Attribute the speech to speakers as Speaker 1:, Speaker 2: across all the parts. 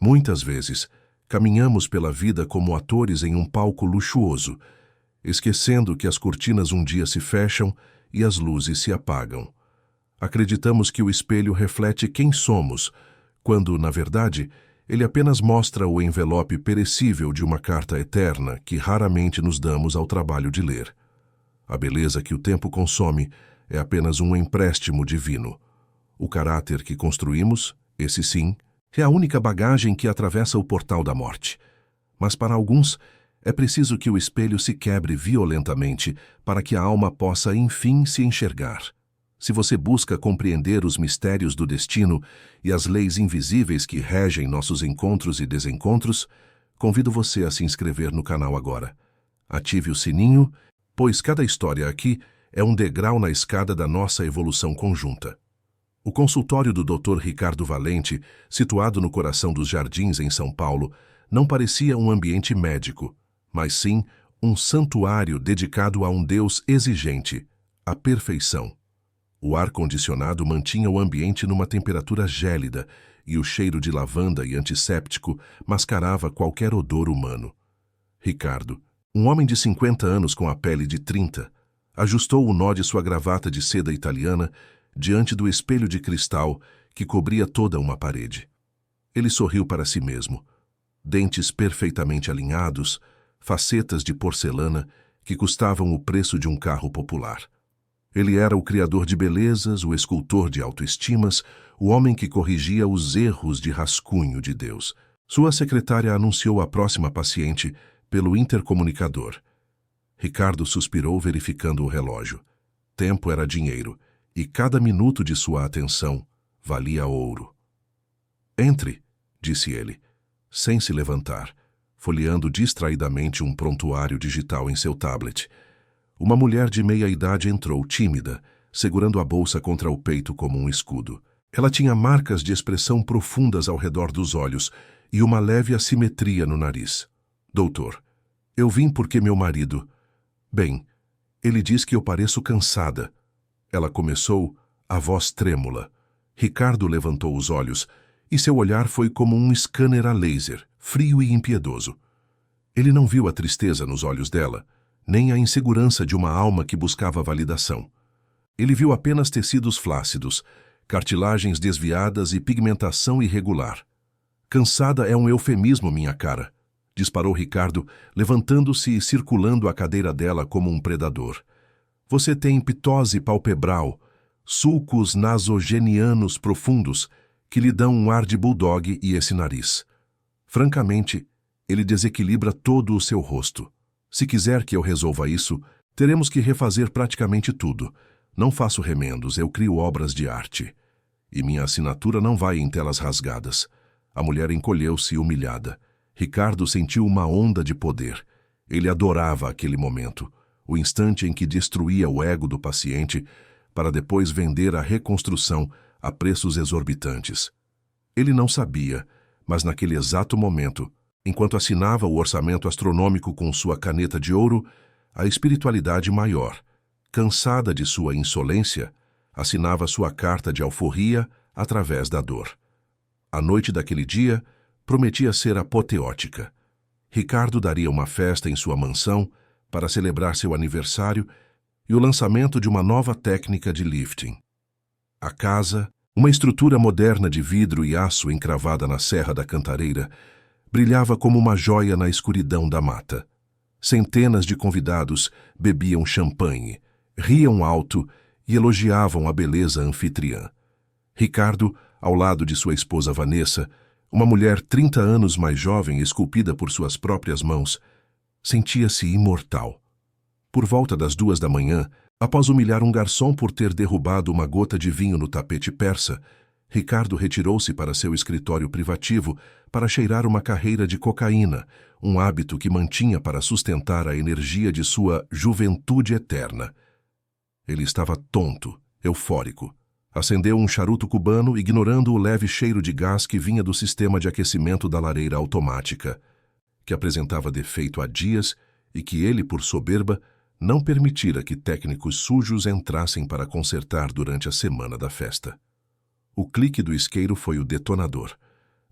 Speaker 1: Muitas vezes, caminhamos pela vida como atores em um palco luxuoso, esquecendo que as cortinas um dia se fecham e as luzes se apagam. Acreditamos que o espelho reflete quem somos, quando, na verdade, ele apenas mostra o envelope perecível de uma carta eterna que raramente nos damos ao trabalho de ler. A beleza que o tempo consome é apenas um empréstimo divino. O caráter que construímos, esse sim, é a única bagagem que atravessa o portal da morte. Mas para alguns, é preciso que o espelho se quebre violentamente para que a alma possa, enfim, se enxergar. Se você busca compreender os mistérios do destino e as leis invisíveis que regem nossos encontros e desencontros, convido você a se inscrever no canal agora. Ative o sininho, pois cada história aqui é um degrau na escada da nossa evolução conjunta. O consultório do Dr. Ricardo Valente, situado no coração dos Jardins, em São Paulo, não parecia um ambiente médico, mas sim um santuário dedicado a um Deus exigente, a perfeição. O ar-condicionado mantinha o ambiente numa temperatura gélida e o cheiro de lavanda e antisséptico mascarava qualquer odor humano. Ricardo, um homem de 50 anos com a pele de 30, ajustou o nó de sua gravata de seda italiana diante do espelho de cristal que cobria toda uma parede. Ele sorriu para si mesmo. Dentes perfeitamente alinhados, facetas de porcelana que custavam o preço de um carro popular. Ele era o criador de belezas, o escultor de autoestimas, o homem que corrigia os erros de rascunho de Deus. Sua secretária anunciou a próxima paciente pelo intercomunicador. Ricardo suspirou verificando o relógio. Tempo era dinheiro, e cada minuto de sua atenção valia ouro. Entre, disse ele, sem se levantar, folheando distraidamente um prontuário digital em seu tablet. Uma mulher de meia-idade entrou, tímida, segurando a bolsa contra o peito como um escudo. Ela tinha marcas de expressão profundas ao redor dos olhos e uma leve assimetria no nariz. Doutor, eu vim porque meu marido... Bem, ele diz que eu pareço cansada. Ela começou, a voz trêmula. Ricardo levantou os olhos e seu olhar foi como um scanner a laser, frio e impiedoso. Ele não viu a tristeza nos olhos dela, nem a insegurança de uma alma que buscava validação. Ele viu apenas tecidos flácidos, cartilagens desviadas e pigmentação irregular. Cansada é um eufemismo, minha cara, disparou Ricardo, levantando-se e circulando a cadeira dela como um predador. Você tem ptose palpebral, sulcos nasogenianos profundos que lhe dão um ar de bulldog e esse nariz. Francamente, ele desequilibra todo o seu rosto. Se quiser que eu resolva isso, teremos que refazer praticamente tudo. Não faço remendos, eu crio obras de arte. E minha assinatura não vai em telas rasgadas. A mulher encolheu-se humilhada. Ricardo sentiu uma onda de poder. Ele adorava aquele momento, o instante em que destruía o ego do paciente para depois vender a reconstrução a preços exorbitantes. Ele não sabia, mas naquele exato momento, enquanto assinava o orçamento astronômico com sua caneta de ouro, a espiritualidade maior, cansada de sua insolência, assinava sua carta de alforria através da dor. A noite daquele dia prometia ser apoteótica. Ricardo daria uma festa em sua mansão para celebrar seu aniversário e o lançamento de uma nova técnica de lifting. A casa, uma estrutura moderna de vidro e aço encravada na Serra da Cantareira, brilhava como uma joia na escuridão da mata. Centenas de convidados bebiam champanhe, riam alto e elogiavam a beleza anfitriã. Ricardo, ao lado de sua esposa Vanessa, uma mulher 30 anos mais jovem esculpida por suas próprias mãos, sentia-se imortal. Por volta das 2 da manhã, após humilhar um garçom por ter derrubado uma gota de vinho no tapete persa, Ricardo retirou-se para seu escritório privativo para cheirar uma carreira de cocaína, um hábito que mantinha para sustentar a energia de sua juventude eterna. Ele estava tonto, eufórico. Acendeu um charuto cubano, ignorando o leve cheiro de gás que vinha do sistema de aquecimento da lareira automática, que apresentava defeito há dias e que ele, por soberba, não permitira que técnicos sujos entrassem para consertar durante a semana da festa. O clique do isqueiro foi o detonador.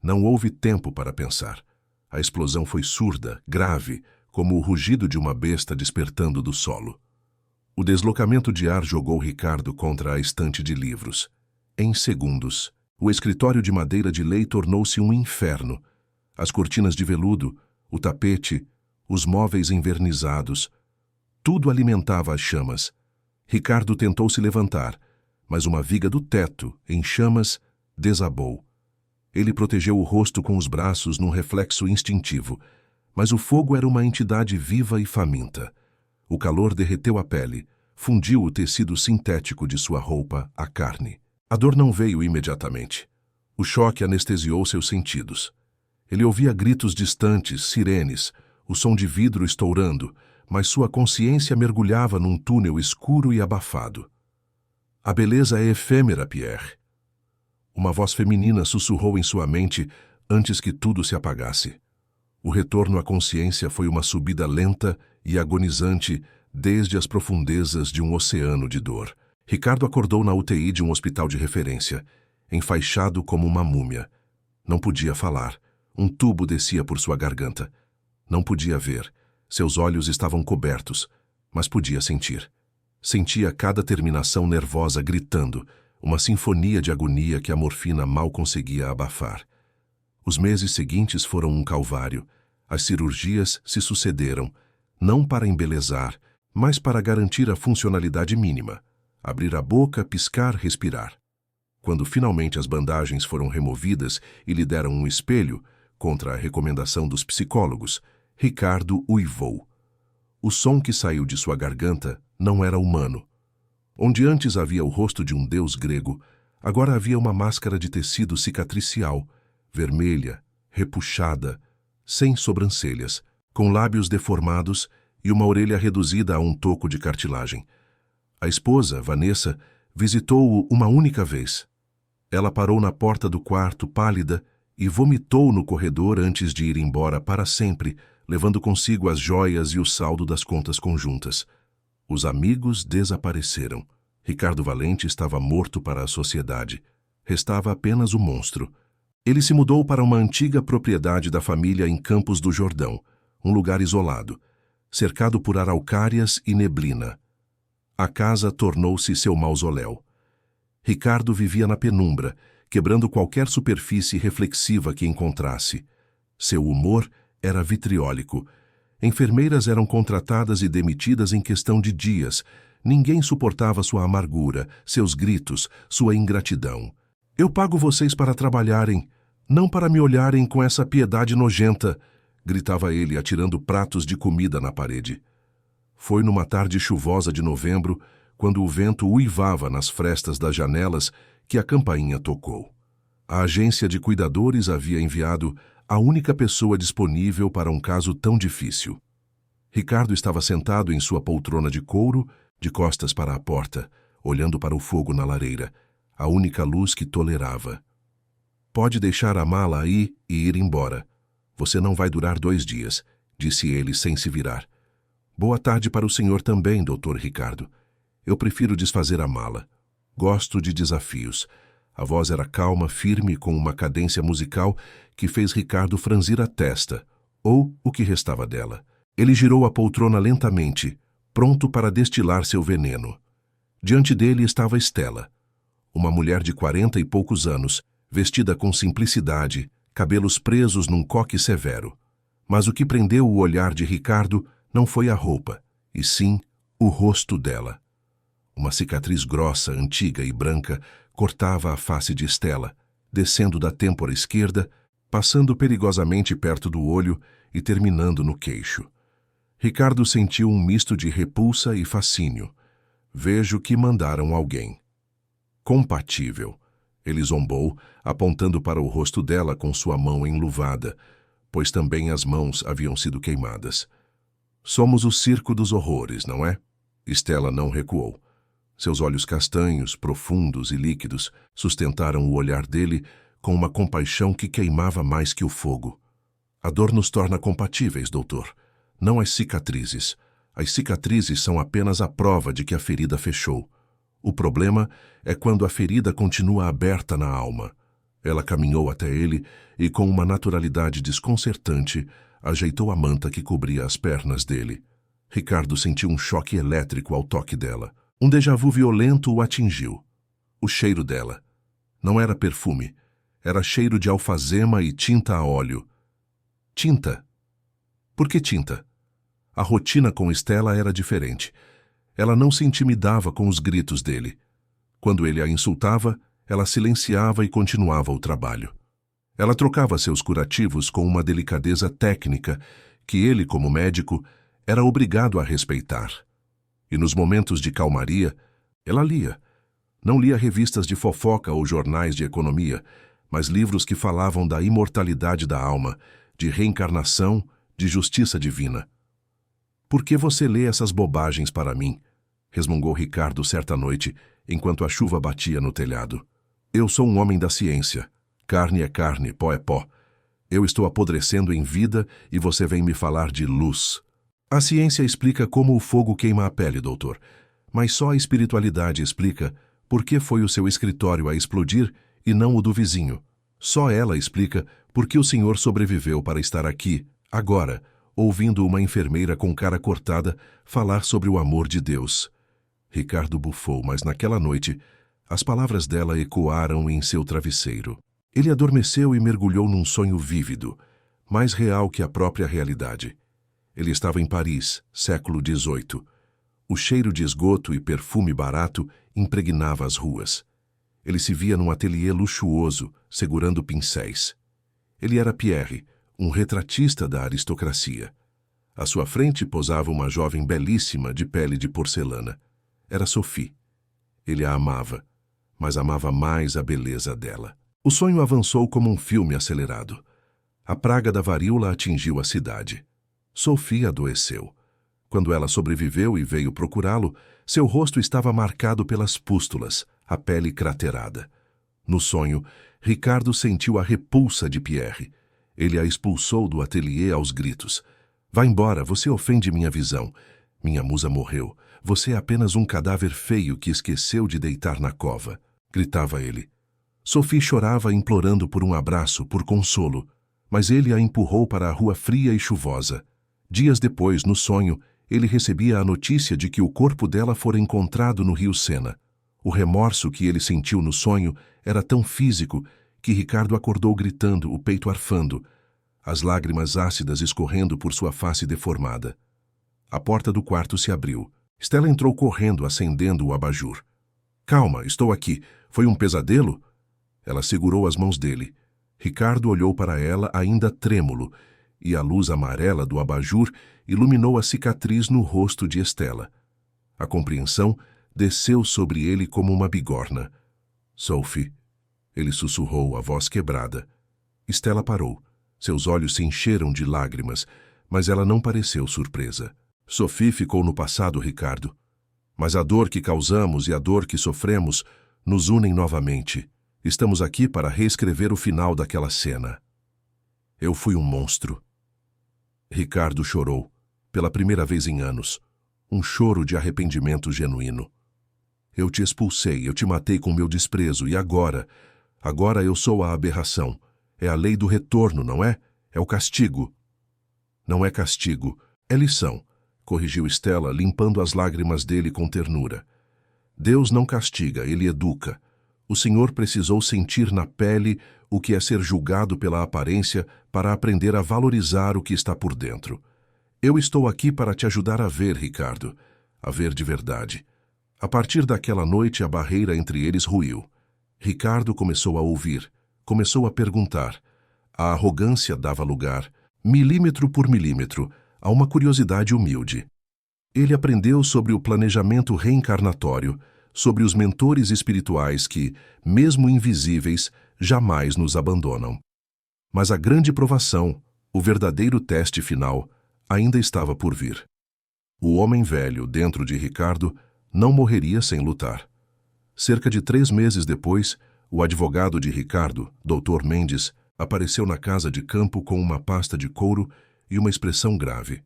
Speaker 1: Não houve tempo para pensar. A explosão foi surda, grave, como o rugido de uma besta despertando do solo. O deslocamento de ar jogou Ricardo contra a estante de livros. Em segundos, o escritório de madeira de lei tornou-se um inferno. As cortinas de veludo, o tapete, os móveis envernizados, tudo alimentava as chamas. Ricardo tentou se levantar, mas uma viga do teto, em chamas, desabou. Ele protegeu o rosto com os braços num reflexo instintivo, mas o fogo era uma entidade viva e faminta. O calor derreteu a pele, fundiu o tecido sintético de sua roupa à carne. A dor não veio imediatamente. O choque anestesiou seus sentidos. Ele ouvia gritos distantes, sirenes, o som de vidro estourando, mas sua consciência mergulhava num túnel escuro e abafado. A beleza é efêmera, Pierre. Uma voz feminina sussurrou em sua mente antes que tudo se apagasse. O retorno à consciência foi uma subida lenta e agonizante desde as profundezas de um oceano de dor. Ricardo acordou na UTI de um hospital de referência, enfaixado como uma múmia. Não podia falar. Um tubo descia por sua garganta. Não podia ver. Seus olhos estavam cobertos, mas podia sentir. Sentia cada terminação nervosa gritando, uma sinfonia de agonia que a morfina mal conseguia abafar. Os meses seguintes foram um calvário. As cirurgias se sucederam, não para embelezar, mas para garantir a funcionalidade mínima. Abrir a boca, piscar, respirar. Quando finalmente as bandagens foram removidas e lhe deram um espelho, contra a recomendação dos psicólogos, Ricardo uivou. O som que saiu de sua garganta não era humano. Onde antes havia o rosto de um deus grego, agora havia uma máscara de tecido cicatricial, vermelha, repuxada, sem sobrancelhas, com lábios deformados e uma orelha reduzida a um toco de cartilagem. A esposa, Vanessa, visitou-o uma única vez. Ela parou na porta do quarto, pálida, e vomitou no corredor antes de ir embora para sempre, levando consigo as joias e o saldo das contas conjuntas. Os amigos desapareceram. Ricardo Valente estava morto para a sociedade. Restava apenas o monstro. Ele se mudou para uma antiga propriedade da família em Campos do Jordão, um lugar isolado, cercado por araucárias e neblina. A casa tornou-se seu mausoléu. Ricardo vivia na penumbra, quebrando qualquer superfície reflexiva que encontrasse. Seu humor era vitriólico. Enfermeiras eram contratadas e demitidas em questão de dias. Ninguém suportava sua amargura, seus gritos, sua ingratidão. "Eu pago vocês para trabalharem, não para me olharem com essa piedade nojenta", gritava ele, atirando pratos de comida na parede. Foi numa tarde chuvosa de novembro, quando o vento uivava nas frestas das janelas, que a campainha tocou. A agência de cuidadores havia enviado a única pessoa disponível para um caso tão difícil. Ricardo estava sentado em sua poltrona de couro, de costas para a porta, olhando para o fogo na lareira, a única luz que tolerava. "Pode deixar a mala aí e ir embora. Você não vai durar 2 dias", disse ele sem se virar. "Boa tarde para o senhor também, Dr. Ricardo. Eu prefiro desfazer a mala. Gosto de desafios." A voz era calma, firme, com uma cadência musical que fez Ricardo franzir a testa, ou o que restava dela. Ele girou a poltrona lentamente, pronto para destilar seu veneno. Diante dele estava Estela, uma mulher de 40 e poucos anos, vestida com simplicidade, cabelos presos num coque severo. Mas o que prendeu o olhar de Ricardo não foi a roupa, e sim o rosto dela. Uma cicatriz grossa, antiga e branca cortava a face de Estela, descendo da têmpora esquerda, passando perigosamente perto do olho e terminando no queixo. Ricardo sentiu um misto de repulsa e fascínio. "Vejo que mandaram alguém." "Compatível." Ele zombou, apontando para o rosto dela com sua mão enluvada, pois também as mãos haviam sido queimadas. "Somos o circo dos horrores, não é?" Estela não recuou. Seus olhos castanhos, profundos e líquidos, sustentaram o olhar dele com uma compaixão que queimava mais que o fogo. "A dor nos torna compatíveis, doutor. Não as cicatrizes. As cicatrizes são apenas a prova de que a ferida fechou. O problema é quando a ferida continua aberta na alma. Ela caminhou até ele e, com uma naturalidade desconcertante, ajeitou a manta que cobria as pernas dele. Ricardo sentiu um choque elétrico ao toque dela. Um déjà-vu violento o atingiu. O cheiro dela. Não era perfume. Era cheiro de alfazema e tinta a óleo. Tinta. Por que tinta? A rotina com Stella era diferente. Ela não se intimidava com os gritos dele. Quando ele a insultava, ela silenciava e continuava o trabalho. Ela trocava seus curativos com uma delicadeza técnica que ele, como médico, era obrigado a respeitar. E nos momentos de calmaria, ela lia. Não lia revistas de fofoca ou jornais de economia, mas livros que falavam da imortalidade da alma, de reencarnação, de justiça divina. "Por que você lê essas bobagens para mim?" resmungou Ricardo certa noite, enquanto a chuva batia no telhado. "Eu sou um homem da ciência. Carne é carne, pó é pó. Eu estou apodrecendo em vida e você vem me falar de luz. A ciência explica como o fogo queima a pele, doutor, mas só a espiritualidade explica por que foi o seu escritório a explodir e não o do vizinho. Só ela explica por que o senhor sobreviveu para estar aqui, agora, ouvindo uma enfermeira com cara cortada falar sobre o amor de Deus." Ricardo bufou, mas naquela noite, as palavras dela ecoaram em seu travesseiro. Ele adormeceu e mergulhou num sonho vívido, mais real que a própria realidade. Ele estava em Paris, século XVIII. O cheiro de esgoto e perfume barato impregnava as ruas. Ele se via num ateliê luxuoso, segurando pincéis. Ele era Pierre, um retratista da aristocracia. À sua frente posava uma jovem belíssima de pele de porcelana. Era Sophie. Ele a amava, mas amava mais a beleza dela. O sonho avançou como um filme acelerado. A praga da varíola atingiu a cidade. Sophie adoeceu. Quando ela sobreviveu e veio procurá-lo, seu rosto estava marcado pelas pústulas, a pele craterada. No sonho, Ricardo sentiu a repulsa de Pierre. Ele a expulsou do ateliê aos gritos. "Vá embora, você ofende minha visão. Minha musa morreu. Você é apenas um cadáver feio que esqueceu de deitar na cova", gritava ele. Sophie chorava implorando por um abraço, por consolo, mas ele a empurrou para a rua fria e chuvosa. Dias depois, no sonho, ele recebia a notícia de que o corpo dela fora encontrado no rio Sena. O remorso que ele sentiu no sonho era tão físico que Ricardo acordou gritando, o peito arfando, as lágrimas ácidas escorrendo por sua face deformada. A porta do quarto se abriu. Stella entrou correndo, acendendo o abajur. "Calma, estou aqui. Foi um pesadelo?" Ela segurou as mãos dele. Ricardo olhou para ela ainda trêmulo, e a luz amarela do abajur iluminou a cicatriz no rosto de Stella. A compreensão desceu sobre ele como uma bigorna. "Sophie", ele sussurrou, a voz quebrada. Stella parou. Seus olhos se encheram de lágrimas, mas ela não pareceu surpresa. "Sophie ficou no passado, Ricardo. Mas a dor que causamos e a dor que sofremos nos unem novamente. Estamos aqui para reescrever o final daquela cena. Eu fui um monstro." Ricardo chorou, pela primeira vez em anos, um choro de arrependimento genuíno. "Eu te expulsei, eu te matei com meu desprezo, e agora eu sou a aberração. É a lei do retorno, não é? É o castigo." "Não é castigo, é lição", corrigiu Stella, limpando as lágrimas dele com ternura. "Deus não castiga, ele educa. O Senhor precisou sentir na pele o que é ser julgado pela aparência para aprender a valorizar o que está por dentro. Eu estou aqui para te ajudar a ver, Ricardo, a ver de verdade." A partir daquela noite, a barreira entre eles ruiu. Ricardo começou a ouvir, começou a perguntar. A arrogância dava lugar, milímetro por milímetro, a uma curiosidade humilde. Ele aprendeu sobre o planejamento reencarnatório, sobre os mentores espirituais que, mesmo invisíveis, jamais nos abandonam. Mas a grande provação, o verdadeiro teste final, ainda estava por vir. O homem velho, dentro de Ricardo, não morreria sem lutar. Cerca de 3 meses depois, o advogado de Ricardo, Dr. Mendes, apareceu na casa de campo com uma pasta de couro e uma expressão grave.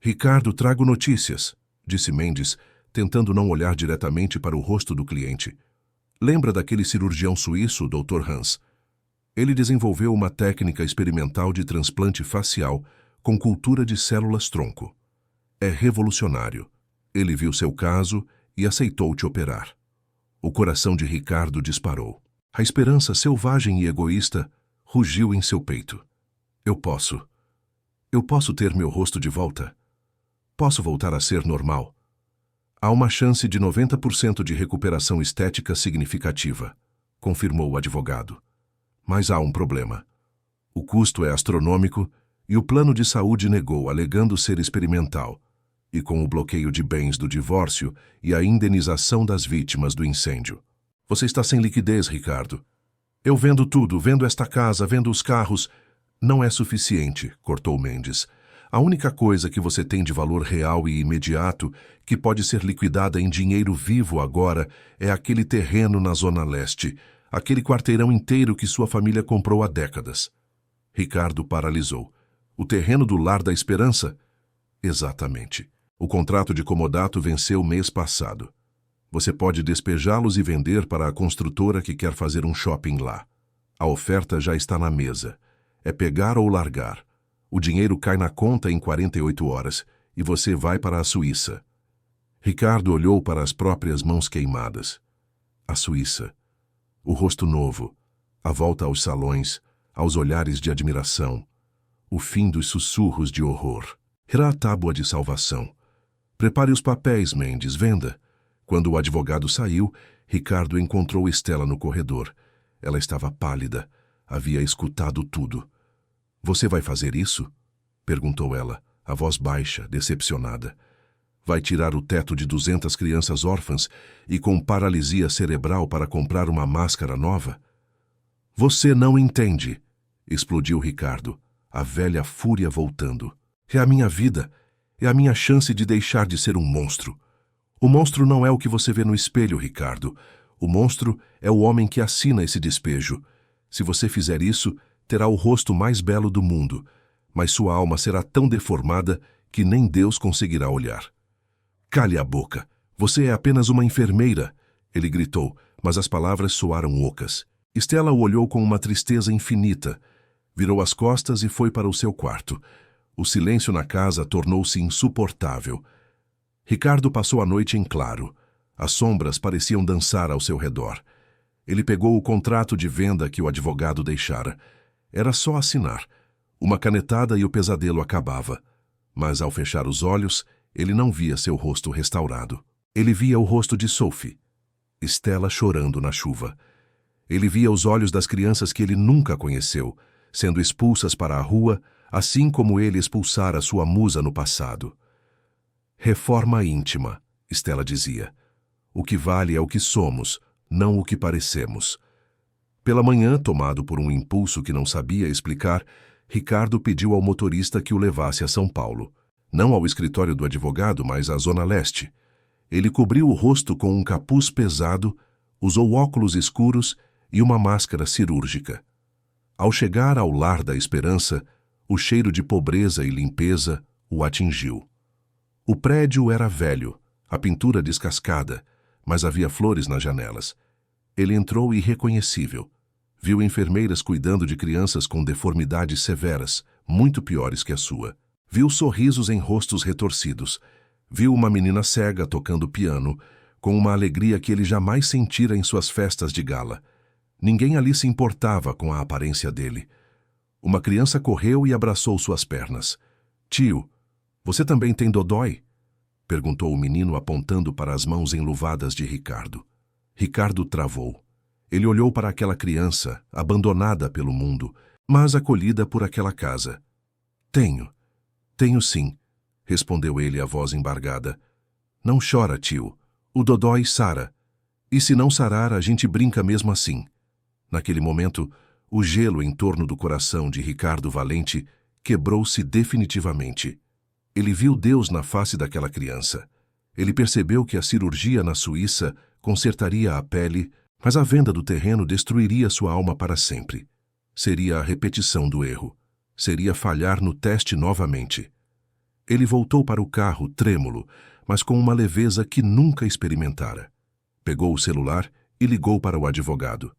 Speaker 1: "Ricardo, trago notícias", disse Mendes, tentando não olhar diretamente para o rosto do cliente. "Lembra daquele cirurgião suíço, Dr. Hans? Ele desenvolveu uma técnica experimental de transplante facial com cultura de células-tronco. É revolucionário. Ele viu seu caso e aceitou te operar. O coração de Ricardo disparou. A esperança selvagem e egoísta rugiu em seu peito. Eu posso ter meu rosto de volta? Posso voltar a ser normal? Há uma chance de 90% de recuperação estética significativa, confirmou o advogado. Mas há um problema. O custo é astronômico e o plano de saúde negou, alegando ser experimental, e com o bloqueio de bens do divórcio e a indenização das vítimas do incêndio. Você está sem liquidez, Ricardo. Eu vendo tudo, vendo esta casa, vendo os carros. Não é suficiente, cortou Mendes. A única coisa que você tem de valor real e imediato, que pode ser liquidada em dinheiro vivo agora, é aquele terreno na Zona Leste, aquele quarteirão inteiro que sua família comprou há décadas. Ricardo paralisou. O terreno do Lar da Esperança? Exatamente. O contrato de comodato venceu mês passado. Você pode despejá-los e vender para a construtora que quer fazer um shopping lá. A oferta já está na mesa. É pegar ou largar. O dinheiro cai na conta em 48 horas e você vai para a Suíça. Ricardo olhou para as próprias mãos queimadas. A Suíça. O rosto novo. A volta aos salões, aos olhares de admiração. O fim dos sussurros de horror. Era a tábua de salvação. Prepare os papéis, Mendes, venda. Quando o advogado saiu, Ricardo encontrou Estela no corredor. Ela estava pálida. Havia escutado tudo. Você vai fazer isso? Perguntou ela, a voz baixa, decepcionada. Vai tirar o teto de 200 crianças órfãs e com paralisia cerebral para comprar uma máscara nova? Você não entende, explodiu Ricardo, a velha fúria voltando. É a minha vida. É a minha chance de deixar de ser um monstro. O monstro não é o que você vê no espelho, Ricardo. O monstro é o homem que assina esse despejo. Se você fizer isso, terá o rosto mais belo do mundo, mas sua alma será tão deformada que nem Deus conseguirá olhar. Cale a boca. Você é apenas uma enfermeira, ele gritou, mas as palavras soaram ocas. Estela o olhou com uma tristeza infinita. Virou as costas e foi para o seu quarto. O silêncio na casa tornou-se insuportável. Ricardo passou a noite em claro. As sombras pareciam dançar ao seu redor. Ele pegou o contrato de venda que o advogado deixara. Era só assinar. Uma canetada e o pesadelo acabava. Mas ao fechar os olhos, ele não via seu rosto restaurado. Ele via o rosto de Sophie, Estela chorando na chuva. Ele via os olhos das crianças que ele nunca conheceu, sendo expulsas para a rua, assim como ele expulsara sua musa no passado. Reforma íntima, Estela dizia. O que vale é o que somos, não o que parecemos. Pela manhã, tomado por um impulso que não sabia explicar, Ricardo pediu ao motorista que o levasse a São Paulo. Não ao escritório do advogado, mas à Zona Leste. Ele cobriu o rosto com um capuz pesado, usou óculos escuros e uma máscara cirúrgica. Ao chegar ao Lar da Esperança, o cheiro de pobreza e limpeza o atingiu. O prédio era velho, a pintura descascada, mas havia flores nas janelas. Ele entrou irreconhecível. Viu enfermeiras cuidando de crianças com deformidades severas, muito piores que a sua. Viu sorrisos em rostos retorcidos. Viu uma menina cega tocando piano, com uma alegria que ele jamais sentira em suas festas de gala. Ninguém ali se importava com a aparência dele. Uma criança correu e abraçou suas pernas. Tio, você também tem dodói? Perguntou o menino apontando para as mãos enluvadas de Ricardo. Ricardo travou. Ele olhou para aquela criança, abandonada pelo mundo, mas acolhida por aquela casa. Tenho sim, respondeu ele a voz embargada. Não chora, tio. O dodói sara. E se não sarar, a gente brinca mesmo assim. Naquele momento, o gelo em torno do coração de Ricardo Valente quebrou-se definitivamente. Ele viu Deus na face daquela criança. Ele percebeu que a cirurgia na Suíça consertaria a pele, mas a venda do terreno destruiria sua alma para sempre. Seria a repetição do erro. Seria falhar no teste novamente. Ele voltou para o carro, trêmulo, mas com uma leveza que nunca experimentara. Pegou o celular e ligou para o advogado.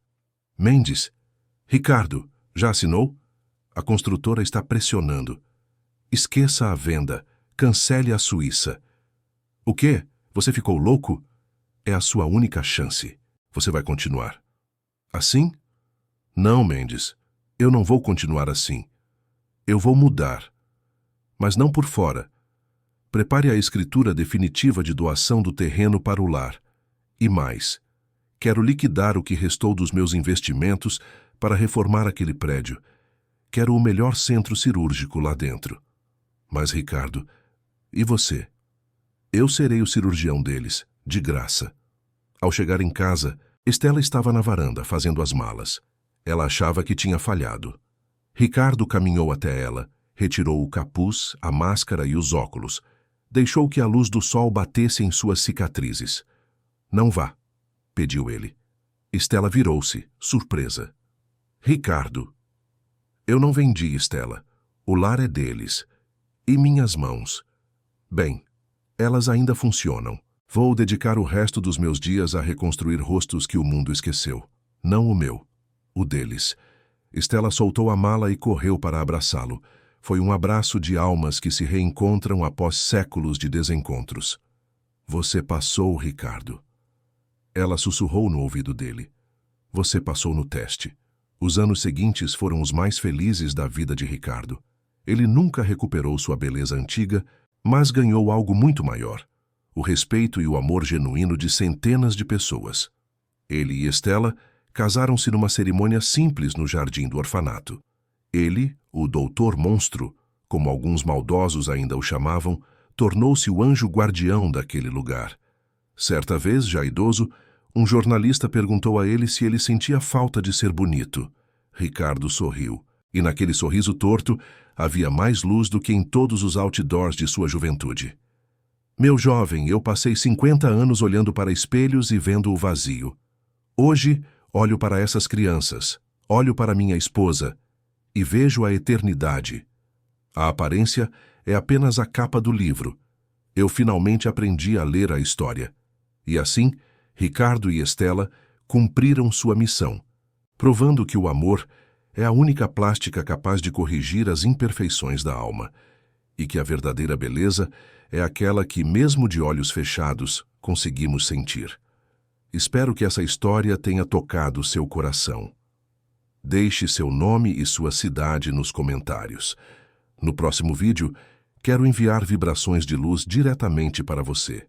Speaker 1: Mendes, Ricardo, já assinou? A construtora está pressionando. Esqueça a venda. Cancele a Suíça. O quê? Você ficou louco? É a sua única chance. Você vai continuar. Assim? Não, Mendes. Eu não vou continuar assim. Eu vou mudar. Mas não por fora. Prepare a escritura definitiva de doação do terreno para o lar. E mais, quero liquidar o que restou dos meus investimentos para reformar aquele prédio. Quero o melhor centro cirúrgico lá dentro. Mas, Ricardo, e você? Eu serei o cirurgião deles, de graça. Ao chegar em casa, Estela estava na varanda, fazendo as malas. Ela achava que tinha falhado. Ricardo caminhou até ela, retirou o capuz, a máscara e os óculos. Deixou que a luz do sol batesse em suas cicatrizes. Não vá, pediu ele. Estela virou-se, surpresa. Ricardo. Eu não vendi, Estela. O lar é deles. E minhas mãos? Bem, elas ainda funcionam. Vou dedicar o resto dos meus dias a reconstruir rostos que o mundo esqueceu. Não o meu, o deles. Estela soltou a mala e correu para abraçá-lo. Foi um abraço de almas que se reencontram após séculos de desencontros. Você passou, Ricardo. Ela sussurrou no ouvido dele. Você passou no teste. Os anos seguintes foram os mais felizes da vida de Ricardo. Ele nunca recuperou sua beleza antiga, mas ganhou algo muito maior: o respeito e o amor genuíno de centenas de pessoas. Ele e Estela casaram-se numa cerimônia simples no jardim do orfanato. Ele, o doutor monstro, como alguns maldosos ainda o chamavam, tornou-se o anjo guardião daquele lugar. Certa vez, já idoso, um jornalista perguntou a ele se ele sentia falta de ser bonito. Ricardo sorriu, e naquele sorriso torto havia mais luz do que em todos os outdoors de sua juventude. Meu jovem, eu passei 50 anos olhando para espelhos e vendo o vazio. Hoje, olho para essas crianças, olho para minha esposa, e vejo a eternidade. A aparência é apenas a capa do livro. Eu finalmente aprendi a ler a história. E assim, Ricardo e Estela cumpriram sua missão, provando que o amor é a única plástica capaz de corrigir as imperfeições da alma, e que a verdadeira beleza é aquela que, mesmo de olhos fechados, conseguimos sentir. Espero que essa história tenha tocado seu coração. Deixe seu nome e sua cidade nos comentários. No próximo vídeo, quero enviar vibrações de luz diretamente para você.